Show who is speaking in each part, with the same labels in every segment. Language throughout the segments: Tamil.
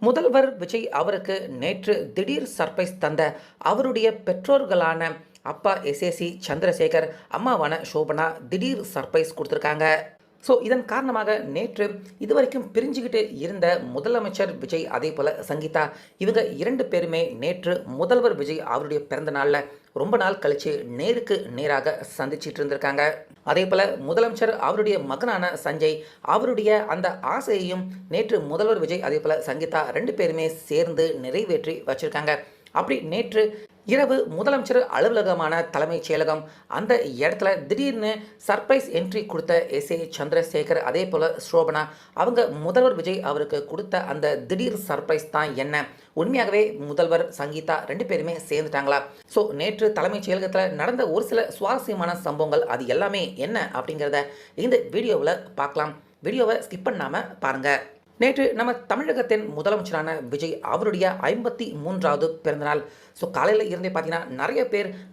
Speaker 1: முதல்வர் விஜய் அவருக்கு நேற்று திடீர் சர்ப்ரைஸ் தந்த அவருடைய பெற்றோர்களான அப்பா எஸ்ஏசி சந்திரசேகர், அம்மாவான சோபனா திடீர் சர்ப்ரைஸ் கொடுத்துருக்காங்க. ஸோ இதன் காரணமாக நேற்று இதுவரைக்கும் பிரிஞ்சுக்கிட்டு இருந்த முதலமைச்சர் விஜய், அதே போல் சங்கீதா, இவங்க 2 பேருமே நேற்று முதல்வர் விஜய் அவருடைய பிறந்த நாளில் ரொம்ப நாள் கழித்து நேருக்கு நேராக சந்திச்சிட்டு இருந்திருக்காங்க. அதே போல் முதலமைச்சர் அவருடைய மகனான சஞ்சய், அவருடைய அந்த ஆசையையும் நேற்று முதல்வர் விஜய் அதே போல் சங்கீதா 2 பேருமே சேர்ந்து நிறைவேற்றி வச்சுருக்காங்க. அப்படி நேற்று இரவு முதலமைச்சர் அலுவலகமான தலைமைச் செயலகம் அந்த இடத்துல திடீர்னு சர்ப்ரைஸ் என்ட்ரி கொடுத்த எஸ்ஏ சந்திரசேகர், அதே போல் சோபனா, அவங்க முதல்வர் விஜய் அவருக்கு கொடுத்த அந்த திடீர் சர்ப்ரைஸ் தான் என்ன? உண்மையாகவே முதல்வர் சங்கீதா 2 பேருமே சேர்ந்துட்டாங்களா? ஸோ நேற்று தலைமைச் செயலகத்தில் நடந்த ஒரு சில சுவாரஸ்யமான சம்பவங்கள், அது எல்லாமே என்ன அப்படிங்கிறத இந்த வீடியோவில் பார்க்கலாம். வீடியோவை ஸ்கிப் பண்ணாமல் பாருங்கள். நேற்று நம்ம தமிழகத்தின் முதலமைச்சரான விஜய் அவருடைய 53வது பிறந்தநாள். ஸோ காலையில் இருந்தே பார்த்தீங்கன்னா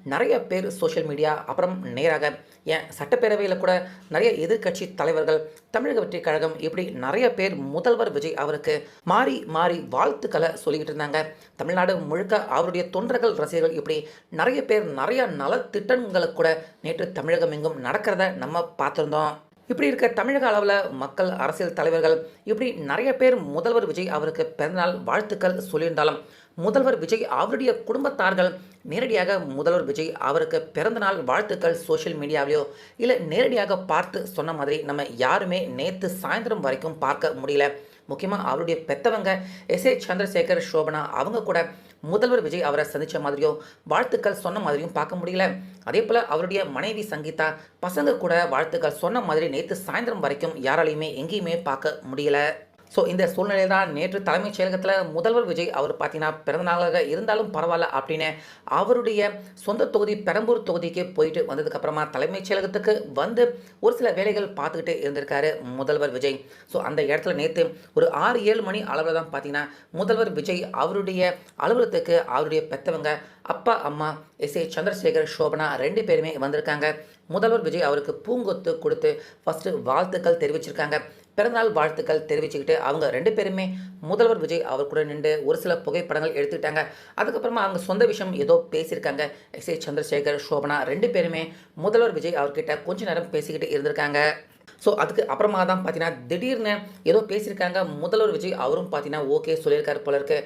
Speaker 1: நிறைய பேர் சோஷியல் மீடியா, அப்புறம் நேராக ஏன் சட்டப்பேரவையில் கூட நிறைய எதிர்க்கட்சி தலைவர்கள், தமிழக வெற்றி கழகம், இப்படி நிறைய பேர் முதல்வர் விஜய் அவருக்கு மாறி மாறி வாழ்த்துக்களை சொல்லிக்கிட்டு இருந்தாங்க. தமிழ்நாடு முழுக்க அவருடைய தொண்டர்கள், ரசிகர்கள், இப்படி நிறைய பேர் நிறைய நலத்திட்டங்களை கூட நேற்று தமிழகம் எங்கும் நடக்கிறத நம்ம பார்த்துருந்தோம். இப்படி இருக்க தமிழக அளவில் மக்கள், அரசியல் தலைவர்கள், இப்படி நிறைய பேர் முதல்வர் விஜய் அவருக்கு பிறந்தநாள் வாழ்த்துக்கள் சொல்லியிருந்தாலும், முதல்வர் விஜய் அவருடைய குடும்பத்தார்கள் நேரடியாக முதல்வர் விஜய் அவருக்கு பிறந்தநாள் வாழ்த்துக்கள் சோஷியல் மீடியாவிலையோ இல்லை நேரடியாக பார்த்து சொன்ன மாதிரி நம்ம யாருமே நேற்று சாயந்தரம் வரைக்கும் பார்க்க முடியல. முக்கியமாக அவருடைய பெற்றவங்க எஸ்ஏ சந்திரசேகர், சோபனா, அவங்க கூட முதல்வர் விஜய் அவரை சந்தித்த மாதிரியோ வாழ்த்துக்கள் சொன்ன மாதிரியும் பார்க்க முடியல. அதே போல் அவருடைய மனைவி சங்கீதா, பசங்க கூட வாழ்த்துக்கள் சொன்ன மாதிரி நேற்று சாயந்தரம் வரைக்கும் யாராலையுமே எங்கேயுமே பார்க்க முடியல. ஸோ இந்த சூழ்நிலையில் தான் நேற்று தலைமைச் செயலகத்தில் முதல்வர் விஜய் அவர் பார்த்தீங்கன்னா பிறந்தநாளாக இருந்தாலும் பரவாயில்ல அப்படின்னு அவருடைய சொந்த தொகுதி பெரம்பூர் தொகுதிக்கு போயிட்டு வந்ததுக்கப்புறமா தலைமைச் செயலகத்துக்கு வந்து ஒரு சில வேலைகள் பார்த்துக்கிட்டு இருந்திருக்காரு முதல்வர் விஜய். ஸோ அந்த இடத்துல நேற்று ஒரு 6-7 மணி அளவில் தான் பார்த்தீங்கன்னா முதல்வர் விஜய் அவருடைய அலுவலகத்துக்கு அவருடைய பெற்றவங்க அப்பா, அம்மா, எஸ்ஏ சந்திரசேகர், சோபனா 2 பேருமே வந்திருக்காங்க. முதல்வர் விஜய் அவருக்கு பூங்கொத்து கொடுத்து ஃபஸ்ட்டு வாழ்த்துக்கள் தெரிவிச்சிருக்காங்க. பிறந்தநாள் வாழ்த்துக்கள் தெரிவிச்சுக்கிட்டு அவங்க 2 பேருமே முதல்வர் விஜய் அவர் கூட நின்று ஒரு சில புகைப்படங்கள் எடுத்துக்கிட்டாங்க. அதுக்கப்புறமா அவங்க சொந்த விஷயம் ஏதோ பேசியிருக்காங்க. எஸ்ஏ சந்திரசேகர், சோபனா 2 பேருமே முதல்வர் விஜய் அவர்கிட்ட கொஞ்ச நேரம் பேசிக்கிட்டு இருந்திருக்காங்க. ஸோ அதுக்கு அப்புறமா தான் பார்த்தீங்கன்னா திடீர்னு ஏதோ பேசியிருக்காங்க. முதல்வர் விஜய் அவரும் பார்த்தீங்கன்னா ஓகே சொல்லியிருக்காரு போல இருக்கு.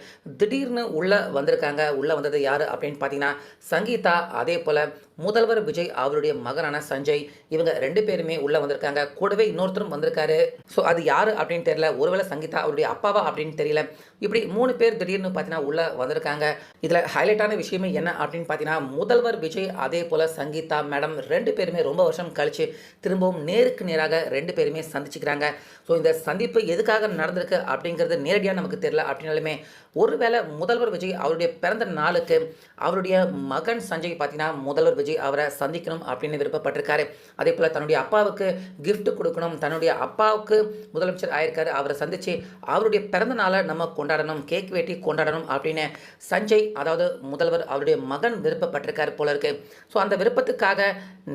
Speaker 1: திடீர்னு உள்ளே வந்திருக்காங்க. உள்ளே வந்தது யார் அப்படின்னு பார்த்தீங்கன்னா சங்கீதா, அதே போல் முதல்வர் விஜய் அவருடைய மகனான சஞ்சய், இவங்க 2 பேருமே உள்ளே வந்திருக்காங்க. கூடவே இன்னொருத்தரும் வந்திருக்காரு. ஸோ அது யார் அப்படின்னு தெரியல. ஒருவேளை சங்கீதா அவருடைய அப்பாவா அப்படின்னு தெரியல. இப்படி 3 பேர் திடீர்னு பார்த்தீங்கன்னா உள்ளே வந்திருக்காங்க. இதில் ஹைலைட்டான விஷயமே என்ன அப்படின்னு பார்த்தீங்கன்னா முதல்வர் விஜய் அதே போல் சங்கீதா மேடம் 2 பேருமே ரொம்ப வருஷம் கழித்து திரும்பவும் நேருக்கு நேராக 2 பேருமே சந்திச்சுக்கிறாங்க. ஸோ இந்த சந்திப்பு எதுக்காக நடந்திருக்கு அப்படிங்கிறது நேரடியாக நமக்கு தெரியல. அப்படின்னாலுமே ஒருவேளை முதல்வர் விஜய் அவருடைய பிறந்த நாளுக்கு அவருடைய மகன் சஞ்சய் பார்த்தீங்கன்னா முதல்வர் விஜய் அவரை சந்திக்கணும் அப்படின்னு விருப்பப்பட்டிருக்காரு. அதே போல் தன்னுடைய அப்பாவுக்கு கிஃப்ட் கொடுக்கணும், தன்னுடைய அப்பாவுக்கு முதலமைச்சர் ஆயிருக்காரு, அவரை சந்தித்து அவருடைய பிறந்த நாளை நம்ம கொண்டாடணும், கேக் வெட்டி கொண்டாடணும் அப்படின்னு சஞ்சய், அதாவது முதல்வர் அவருடைய மகன் விருப்பப்பட்டிருக்காரு போல இருக்கு. ஸோ அந்த விருப்பத்துக்காக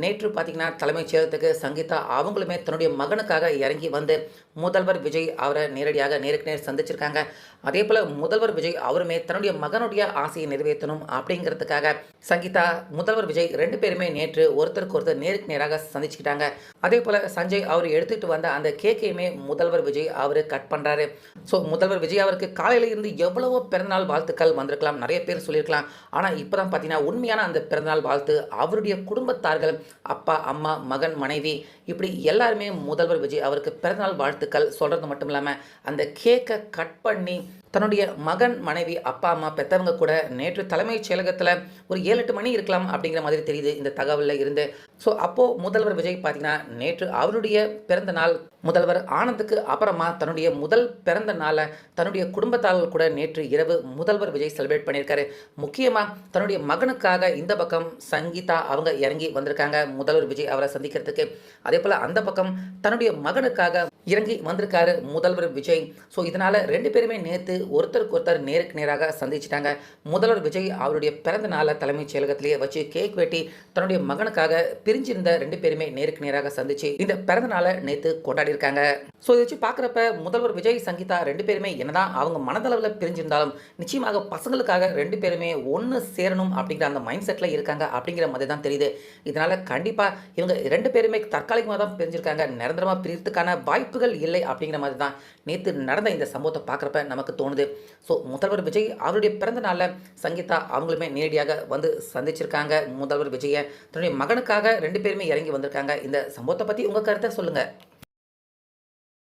Speaker 1: நேற்று பார்த்தீங்கன்னா தலைமைச் செயலகத்துக்கு சங்கீதா அவங்களுமே தன்னுடைய மகனுக்காக இறங்கி வந்து முதல்வர் விஜய் அவரை நேரடியாக நேருக்கு நேர் சந்திச்சிருக்காங்க. அதே போல் முதல்வர் விஜய் அவருமே தன்னுடைய மகனுடைய ஆசையை நிறைவேற்றணும் அப்படிங்கிறதுக்காக சங்கீதா, முதல்வர் விஜய் 2 பேருமே நேற்று ஒருத்தருக்கு ஒருத்தர் நேருக்கு நேராக சந்திச்சுக்கிட்டாங்க. அதே போல் சஞ்சய் அவர் எடுத்துகிட்டு வந்த அந்த கேக்கையுமே முதல்வர் விஜய் அவர் கட் பண்ணுறாரு. ஸோ முதல்வர் விஜய் அவருக்கு காலையில் இருந்து எவ்வளவோ பிறந்தநாள் வாழ்த்துக்கள் வந்திருக்கலாம், நிறைய பேர் சொல்லியிருக்கலாம். ஆனால் இப்போ தான் பார்த்தீங்கன்னா உண்மையான அந்த பிறந்தநாள் வாழ்த்து அவருடைய குடும்பத்தார்கள், அப்பா, அம்மா, மகன், மனைவி, இப்படி எல்லாருமே முதல்வர் விஜய் அவருக்கு பிறந்தநாள் வாழ்த்துக்கள் சொல்கிறது மட்டும் இல்லாமல் அந்த கேக்கை கட் பண்ணி தன்னுடைய மகன், மனைவி, அப்பா, அம்மா, பெற்றவங்க கூட நேற்று தலைமைச் செயலகத்தில் ஒரு 7-8 மணி இருக்கலாம் அப்படிங்கிற மாதிரி தெரியுது இந்த தகவலில் இருந்து. ஸோ அப்போது முதல்வர் விஜய் பார்த்தீங்கன்னா நேற்று அவருடைய பிறந்த நாள் முதல்வர் ஆனந்துக்கு அப்புறமா தன்னுடைய முதல் பிறந்த நாளை தன்னுடைய குடும்பத்தார்கள் கூட நேற்று இரவு முதல்வர் விஜய் செலிப்ரேட் பண்ணியிருக்காரு. முக்கியமாக தன்னுடைய மகனுக்காக இந்த பக்கம் சங்கீதா அவங்க இறங்கி வந்திருக்காங்க முதல்வர் விஜய் அவரை சந்திக்கிறதுக்கு. அதே போல் அந்த பக்கம் தன்னுடைய மகனுக்காக இறங்கி வந்திருக்காரு முதல்வர் விஜய். ஸோ இதனால் 2 பேருமே நேற்று ஒருத்தருக்கு ஒருத்தர் நேருக்கு நேராக சந்திச்சிட்டாங்க. முதல்வர் விஜய் அவருடைய பிறந்த நாளை தலைமைச் செயலகத்திலேயே வச்சு கேக் வெட்டி தன்னுடைய மகனுக்காக பிரிஞ்சிருந்த 2 பேருமே நேருக்கு நேராக சந்திச்சு இந்த பிறந்த நாளை நேத்து கொண்டாடி இருக்காங்க. ஸோ இதை வச்சு பார்க்குறப்ப முதல்வர் விஜய், சங்கீதா 2 பேருமே என்னதான் அவங்க மனதளவில் பிரிஞ்சிருந்தாலும் நிச்சயமாக பசங்களுக்காக 2 பேருமே ஒன்று சேரணும் அப்படிங்கிற அந்த மைண்ட் செட்டில் இருக்காங்க அப்படிங்கிற மாதிரி தான் தெரியுது. இதனால் கண்டிப்பாக இவங்க 2 பேருமே தற்காலிகமாக தான் பிரிஞ்சிருக்காங்க. நிரந்தரமாக பிரிகிறதுக்கான வாய்ப்புகள் இல்லை அப்படிங்கிற மாதிரி தான் நேற்று நடந்த இந்த சம்பவத்தை பார்க்குறப்ப நமக்கு தோணுது. ஸோ முதல்வர் விஜய் அவருடைய பிறந்த நாளில் சங்கீதா அவங்களுமே நேரடியாக வந்து சந்திச்சிருக்காங்க. முதல்வர் விஜயை தன்னுடைய மகனுக்காக 2 பேருமே இறங்கி வந்திருக்காங்க. இந்த சம்பவத்தை பற்றி உங்கள் கருத்தை சொல்லுங்கள்.